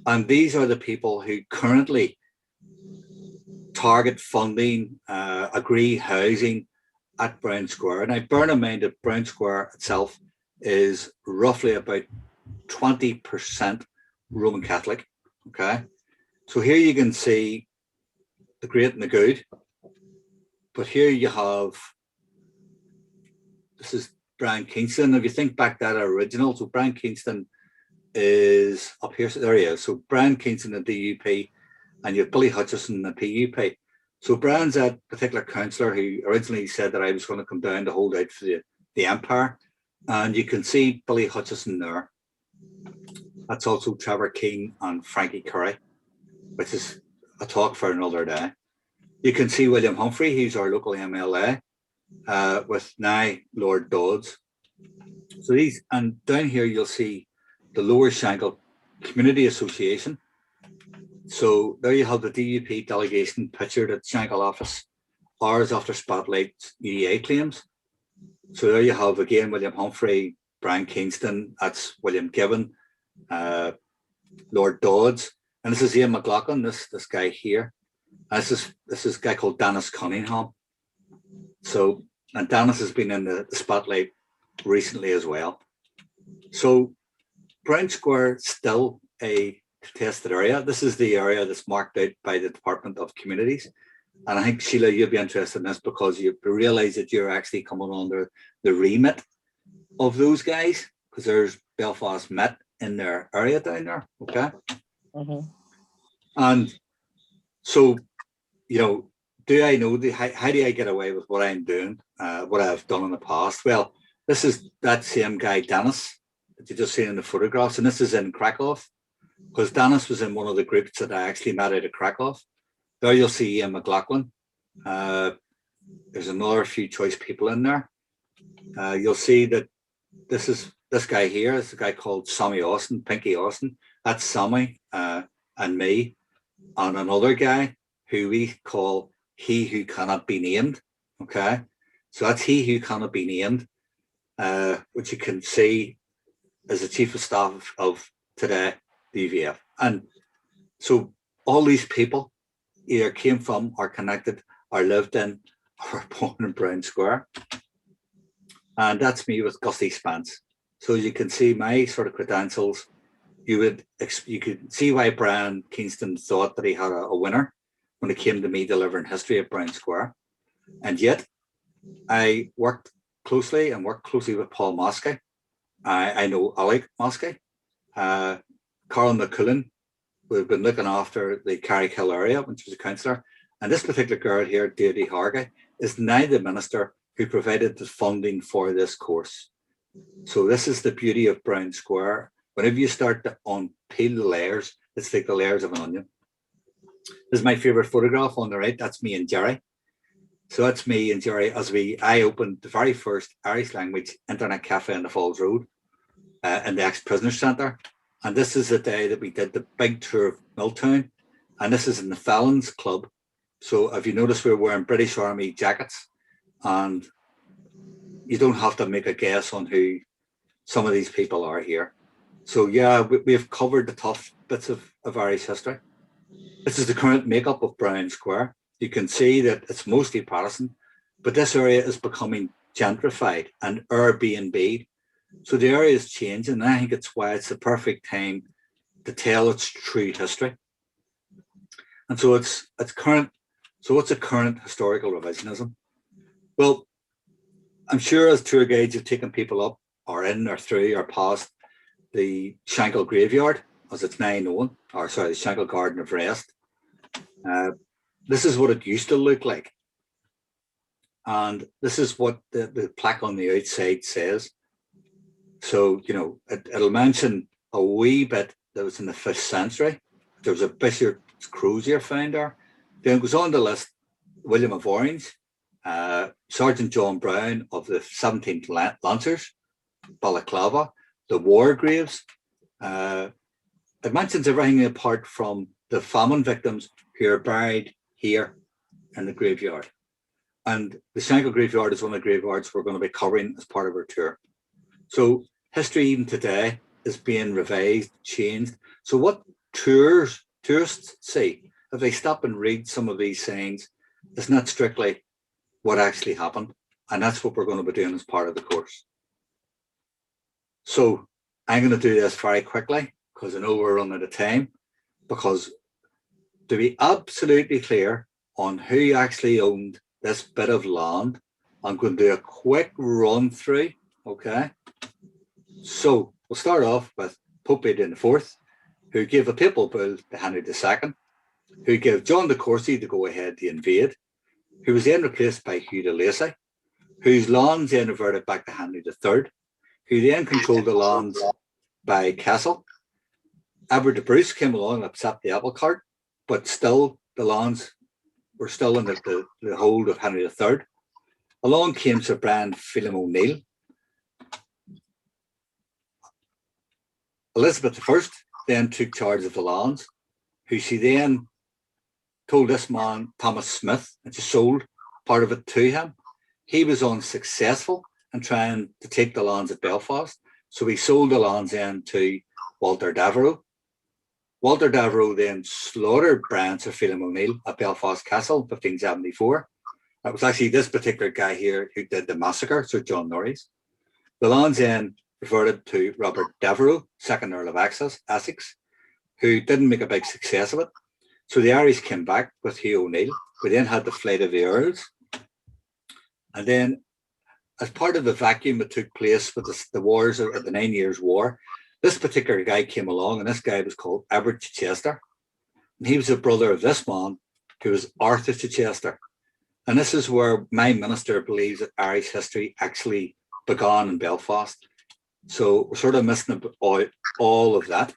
And these are the people who currently target funding, agree housing at Brown Square. Now, bear in mind that Brown Square itself is roughly about 20% Roman Catholic. Okay, so here you can see the great and the good, but here you have, this is Brian Kingston. If you think back that original, so Brian Kingston is up here. So there he is. So Brian Kingston and DUP, and you have Billy Hutchison and the PUP. So Brian's that particular councillor who originally said that I was going to come down to hold out for the Empire. And you can see Billy Hutchison there. That's also Trevor Keane and Frankie Curry, which is a talk for another day. You can see William Humphrey, who's our local MLA, with now Lord Dodds. So these, and down here you'll see the Lower Shankill Community Association. So there you have the DUP delegation pictured at Shankill office. Ours after Spotlight UDA claims. So there you have again William Humphrey, Brian Kingston, that's William Gibbon, Lord Dodds, and this is Ian McLaughlin, this guy here. This is a guy called Dennis Cunningham. So, and Dennis has been in the spotlight recently as well. So Brown Square still a contested area. This is the area that's marked out by the Department of Communities. And I think, Sheila, you'll be interested in this because you realise that you're actually coming under the remit of those guys, because there's Belfast Met in their area down there, okay? Mm-hmm. And so, you know, do I know, how do I get away with what I'm doing, what I've done in the past? Well, this is that same guy, Dennis, that you just seen in the photographs, and this is in Krakow, because Dennis was in one of the groups that I actually met out of Krakow. There you'll see Ian McLaughlin. There's another few choice people in there. You'll see that this guy here is a guy called Sammy Austin, Pinky Austin. That's Sammy and me, and another guy who we call He Who Cannot Be Named. Okay, so that's He Who Cannot Be Named, which you can see as the chief of staff of today, the UVF. And so all these people either came from, or connected, or lived in, or born in Brown Square. And that's me with Gussie Spence. So you can see my sort of credentials. You could see why Brian Kingston thought that he had a winner when it came to me delivering history of Brown Square. And yet I worked closely with Paul Mosky. I know Alec Mosky Carol McCullen, who had been looking after the Carrickhill area when she was a councillor. And this particular girl here, Deirdre Hargay, is now the minister who provided the funding for this course. So this is the beauty of Brown Square. Whenever you start to unpeel the layers, it's like the layers of an onion. This is my favourite photograph on the right. That's me and Jerry. So that's me and Jerry as I opened the very first Irish language internet cafe on the Falls Road in the ex-prisoner centre. And this is the day that we did the big tour of Milltown. And this is in the Felons Club. So if you notice, we're wearing British Army jackets, and you don't have to make a guess on who some of these people are here. So yeah, we've covered the tough bits of Irish history. This is the current makeup of Brown Square. You can see that it's mostly Protestant, but this area is becoming gentrified and Airbnb. So the area is changing, and I think it's why it's the perfect time to tell its true history. And so it's current. So what's a current historical revisionism? Well, I'm sure as tour guides, you've taken people up or in or through or past the Shankill Graveyard, as it's now known, or sorry, the Shankill Garden of Rest. This is what it used to look like. And this is what the plaque on the outside says. So, you know, it'll mention a wee bit that was in the 5th century. There was a bishop's crozier found there. Then it goes on to list William of Orange, Sergeant John Brown of the 17th Lancers, Balaclava, the war graves. It mentions everything apart from the famine victims who are buried here in the graveyard. And the Shankill Graveyard is one of the graveyards we're going to be covering as part of our tour. So history even today is being revised, changed. So what tourists see, if they stop and read some of these sayings, it's not strictly what actually happened. And that's what we're going to be doing as part of the course. So I'm going to do this very quickly because I know we're running out of time. Because to be absolutely clear on who actually owned this bit of land, I'm going to do a quick run through, okay? So we'll start off with Pope Adrian IV, who gave a papal bull to Henry II, who gave John de Courcy the go-ahead to invade, who was then replaced by Hugh de Lacy, whose lands then reverted back to Henry III, who then controlled the lands by Castle. Edward de Bruce came along and upset the apple cart, but still the lands were still in the hold of Henry III. Along came Sir Brian Phelim O'Neill. Elizabeth I then took charge of the lands, who she then told this man, Thomas Smith, and she sold part of it to him. He was unsuccessful in trying to take the lands at Belfast, so he sold the lands then to Walter Devereux. Walter Devereux then slaughtered Brian Sir Phelim O'Neill at Belfast Castle in 1574. It was actually this particular guy here who did the massacre, Sir John Norreys. The lands then reverted to Robert Devereux, 2nd Earl of Essex, who didn't make a big success of it. So the Irish came back with Hugh O'Neill. We then had the Flight of the Earls. And then as part of the vacuum that took place with the wars of the 9 Years' War, this particular guy came along, and this guy was called Edward Chichester. And he was the brother of this man, who was Arthur Chichester. And this is where my minister believes that Irish history actually began in Belfast. So we're sort of missing all of that.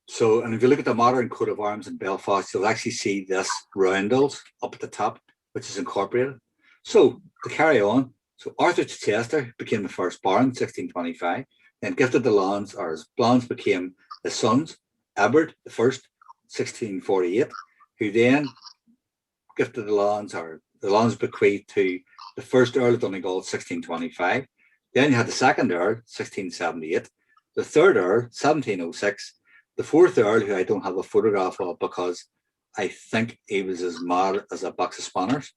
So, and if you look at the modern coat of arms in Belfast, you'll actually see this roundels up at the top, which is incorporated. So to carry on, so Arthur Chichester became the first Baron in 1625, then gifted the lands, or his lands became his sons, Edward I, 1648, who then gifted the lands, or the lands bequeathed to the first Earl of Donegal, 1625. Then you had the second Earl, 1678, the third Earl, 1706, the fourth Earl, who I don't have a photograph of because I think he was as mad as a box of spanners.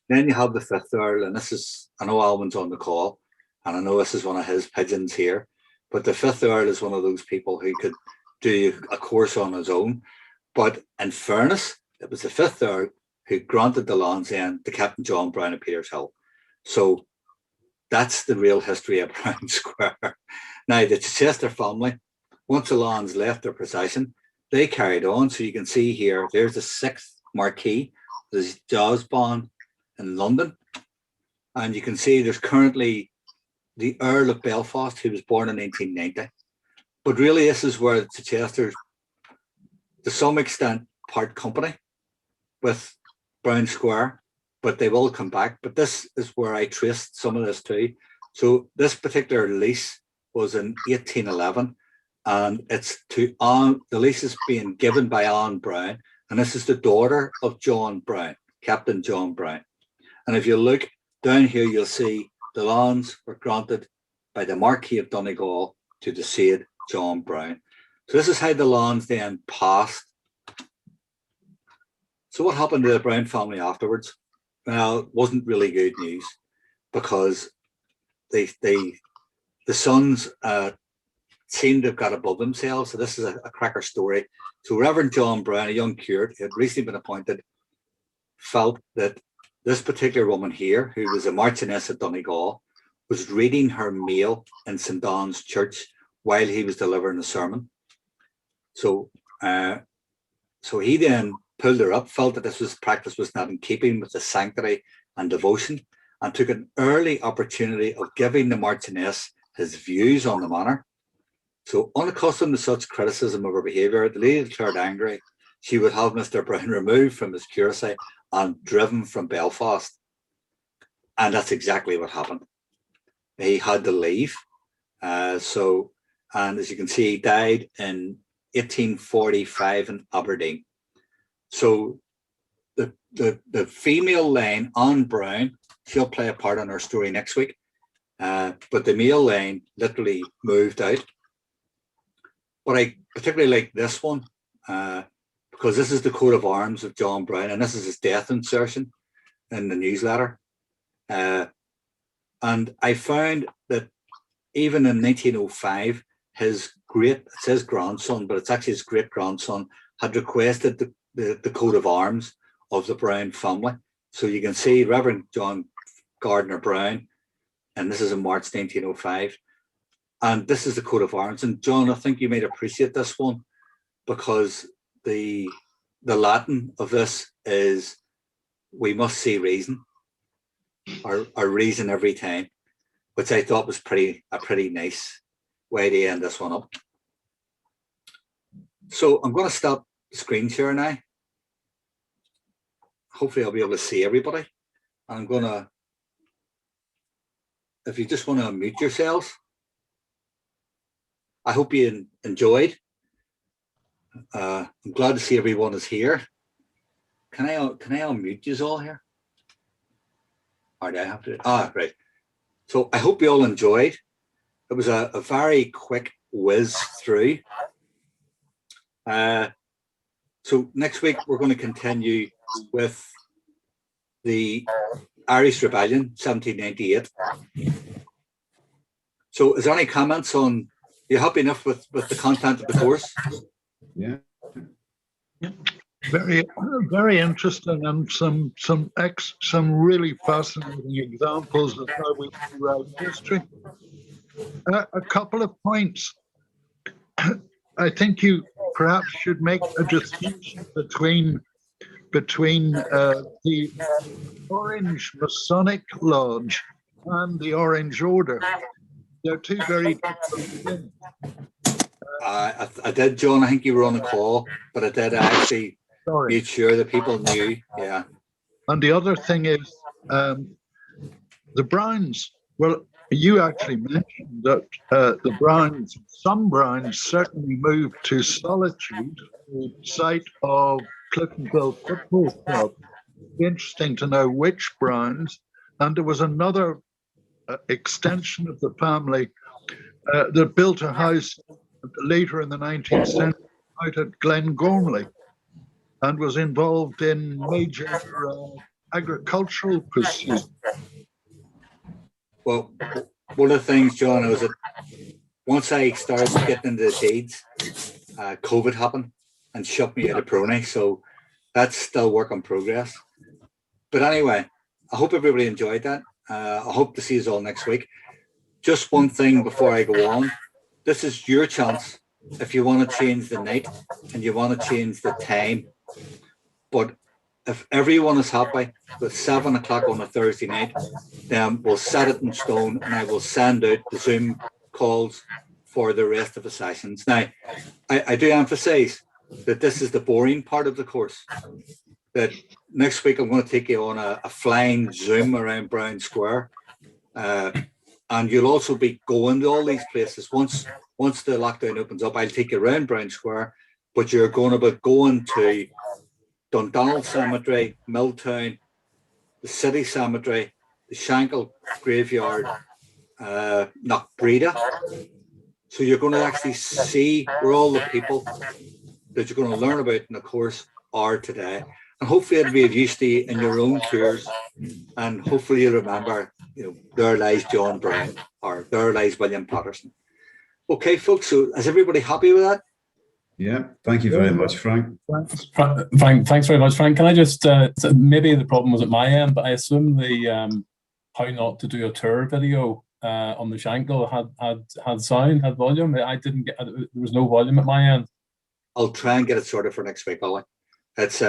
Then you have the fifth Earl, and this is, I know Alwyn's on the call, and I know this is one of his pigeons here, but the fifth Earl is one of those people who could do a course on his own. But in fairness, it was the fifth Earl who granted the lands then to Captain John Brown of Peters Hill. So that's the real history of Brown Square. Now, the Chichester family once the Lawns left their procession, they carried on. So you can see here, there's the 6th marquee, there's Jawsbond in London. And you can see there's currently the Earl of Belfast, who was born in 1990. But really, this is where Chichester, to some extent, part company with Brown Square, but they will come back. But this is where I traced some of this too. So this particular lease was in 1811, and it's to Anne. The lease is being given by Anne Brown, and this is the daughter of John Brown, Captain John Brown. And if you look down here, you'll see the lands were granted by the Marquis of Donegal to the said John Brown. So this is how the lands then passed. So what happened to the Brown family afterwards? Well, it wasn't really good news, because the sons seemed to have got above themselves. So this is a cracker story. So Reverend John Brown, a young curate who had recently been appointed, felt that this particular woman here, who was a Marchioness of Donegal, was reading her mail in St. Don's Church while he was delivering a sermon. So he then pulled her up, felt that this practice was not in keeping with the sanctity and devotion, and took an early opportunity of giving the Marchioness his views on the matter. So, unaccustomed to such criticism of her behaviour, the lady declared angry. She would have Mr. Brown removed from his curacy and driven from Belfast. And that's exactly what happened. He had to leave. And as you can see, he died in 1845 in Aberdeen. So the female line, Anne Brown, she'll play a part in our story next week. But the male line literally moved out. But I particularly like this one, because this is the coat of arms of John Brown, and this is his death insertion in the newsletter. And I found that even in 1905, it says grandson, but it's actually his great grandson, had requested the coat of arms of the Brown family. So you can see Reverend John Gardner Brown, and this is in March 1905. And this is the coat of arms. And John, I think you might appreciate this one, because the Latin of this is "we must see reason," or reason every time, which I thought was a pretty nice way to end this one up. So I'm going to stop the screen share now. Hopefully I'll be able to see everybody. I'm going to, if you just want to unmute yourselves. I hope you enjoyed. I'm glad to see everyone is here. Can I unmute you all here? Or do I have to? Right. So I hope you all enjoyed. It was a very quick whiz through. So next week we're going to continue with the Irish Rebellion, 1798. So is there any comments on? You happy enough with the content of the course? Yeah. Very, very interesting, and some really fascinating examples of how we write history. A couple of points. I think you perhaps should make a distinction between the Orange Masonic Lodge and the Orange Order. They're two very different things. I did, John. I think you were on the call, but I did actually made sure that people knew. Yeah. And the other thing is the Browns. Well, you actually mentioned that some Browns certainly moved to Solitude, the site of Cliftonville Football Club. Interesting to know which Browns. And there was another extension of the family that built a house later in the 19th century out at Glengormley, and was involved in major agricultural pursuits. Well, one of the things, John, was that once I started getting into the deeds, COVID happened and shut me out of Prony, so that's still work in progress. But anyway, I hope everybody enjoyed that. I hope to see you all next week. Just one thing before I go on. This is your chance if you want to change the night and you want to change the time. But if everyone is happy with 7 o'clock on a Thursday night, then we'll set it in stone, and I will send out the Zoom calls for the rest of the sessions. Now, I do emphasize that this is the boring part of the course. That next week I'm going to take you on a flying Zoom around Brown Square. And you'll also be going to all these places. Once the lockdown opens up, I'll take you around Brown Square, but you're going to be going to Dundonald Cemetery, Milltown, the City Cemetery, the Shankill Graveyard, Knockbreda. So you're going to actually see where all the people that you're going to learn about in the course are today. And hopefully it'll be of use to you in your own tours. And hopefully you'll remember, there lies John Brown, or there lies William Patterson. Okay, folks, so is everybody happy with that? Yeah, thank you very much, Frank. Frank, thanks very much, Frank. Can I just, maybe the problem was at my end, but I assume the how not to do a tour video on the Shankill had sound, had volume. I didn't get, there was no volume at my end. I'll try and get it sorted for next week, Ollie. It's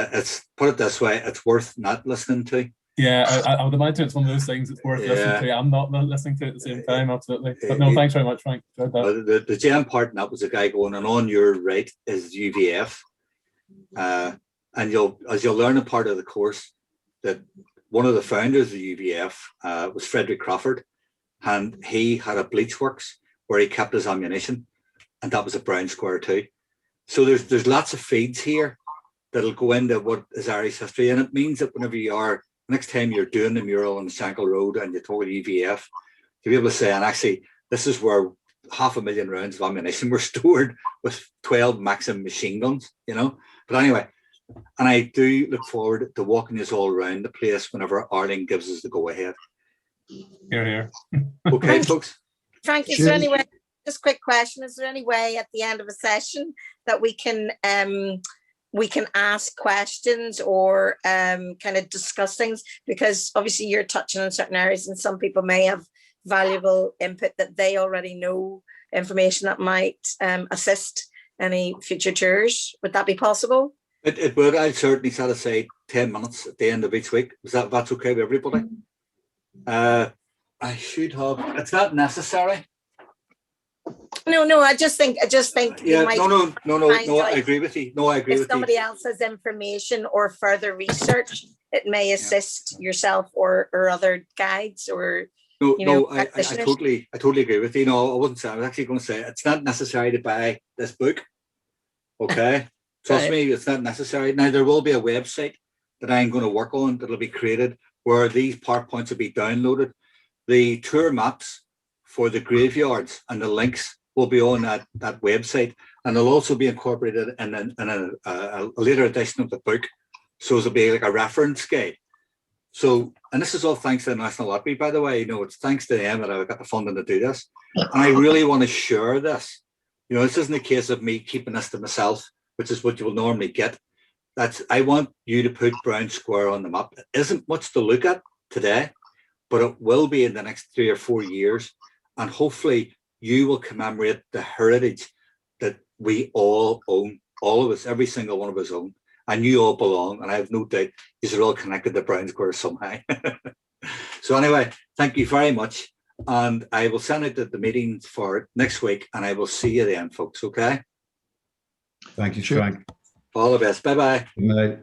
put it this way, it's worth not listening to. Yeah, I would imagine it's one of those things that's worth listening to. I'm not listening to it at the same time, absolutely. But no, thanks very much, Frank. The gem part in that was a guy going, and on your right is UVF. And as you'll learn a part of the course, that one of the founders of the UVF was Frederick Crawford, and he had a bleach works where he kept his ammunition, and that was at Brown Square too. So there's lots of feeds here that'll go into what is Irish history, and it means that whenever you are, next time you're doing the mural on the Shankill Road and you're talking to EVF, you'll be able to say, and actually, this is where 500,000 rounds of ammunition were stored with 12 Maxim machine guns, But anyway, and I do look forward to walking us all around the place whenever Arlene gives us the go-ahead. Here. Okay, folks? Frank, is there any way, just a quick question, is there any way at the end of a session that we can ask questions or kind of discuss things, because obviously you're touching on certain areas and some people may have valuable input that they already know, information that might assist any future tours. Would that be possible? It would. I'd certainly set aside 10 minutes at the end of each week. That's okay with everybody? I should have. It's not necessary. No, I just think Yeah, you might no, I agree with you. No, I agree with you. If somebody else has information or further research, it may assist yourself or other guides or I totally agree with you. No, I wasn't saying, I was actually going to say it's not necessary to buy this book. Okay. Trust me, it's not necessary. Now there will be a website that I'm going to work on that'll be created where these PowerPoints will be downloaded. The tour maps for the graveyards and the links will be on that website, and they'll also be incorporated in a later edition of the book. So it'll be like a reference guide. So, and this is all thanks to the National Lottery, by the way. It's thanks to them that I've got the funding to do this. And I really want to share this. This isn't a case of me keeping this to myself, which is what you will normally get. I want you to put Brown Square on the map. It isn't much to look at today, but it will be in the next 3 or 4 years. And hopefully you will commemorate the heritage that we all own, all of us, every single one of us own, and you all belong. And I have no doubt these are all connected to Brown Square somehow. So anyway, thank you very much. And I will send out the meetings for next week, and I will see you then, folks, okay? Thank you, Frank. All the best. Bye-bye. Good night.